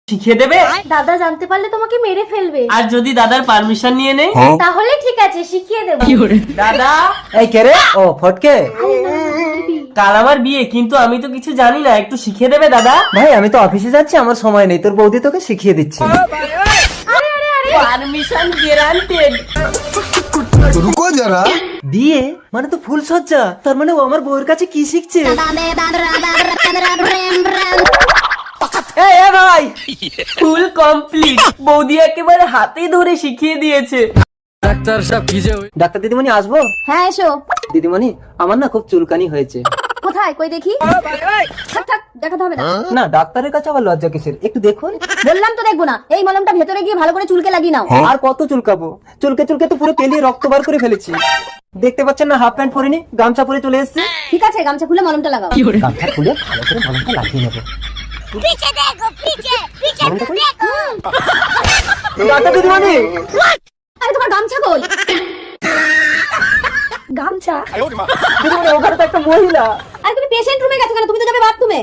শিখিয়ে দেবে? দাদা জানতে পারলে তোমাকে মেরে ফেলবে। আর যদি দাদার পারমিশন নিয়ে নেই? তাহলে ঠিক আছে, শিখিয়ে দেবো। দাদা, এই কে রে? ও ফটকে। কাল আমার বিয়ে, কিন্তু আমি তো কিছু জানি না, একটু শিখিয়ে দেবে দাদা? ভাই আমি তো অফিসে যাচ্ছি, আমার সময় নেই, তোর বৌদি তোকে শিখিয়ে দিচ্ছে। Permission guaranteed. रुको जरा। বিয়ে মানে তো ফুল সজ্জা, তার মানে ও আমার বউয়ের কাছে কি শিখছে? এই ভাই, ফুল কমপ্লিট, বৌদি একেবারে হাতে ধরে শিখিয়ে দিয়েছে। ডাক্তার দিদিমণি আসবো? হ্যাঁ এসো। দিদিমণি আমার না খুব চুলকানি হয়েছে। কোথায় কই দেখি? থাক থাক, দেখাতে হবে না। না ডাক্তারের কাছে আবার লজ্জা কিসের, একটু দেখুন। বললাম তো দেখবো না, এই মলমটা ভেতরে গিয়ে ভালো করে চুলকে লাগিয়ে নাও। আর কত চুলকাবো, চুলকে চুলকে তো পুরো পেলিয়ে রক্ত বার করে ফেলেছি। দেখতে পাচ্ছেন না, হাফ প্যান্ট পরিনি, গামছা পরে চলে এসেছে। ঠিক আছে, গামছা খুলে মলমটা লাগাও। গামছা খুলে ভালো করে মলমটা লাগিয়ে নেবো। মলমটা কই? ডাক্তার দিদিমণি, আরে তোমার গামছা কই? গামছা? দিদিমণি ওখানে তো একটা মহিলা। আরে তুমি পেশেন্ট রুমে গেছো কেন? তুমি তো যাবে বাথরুমে।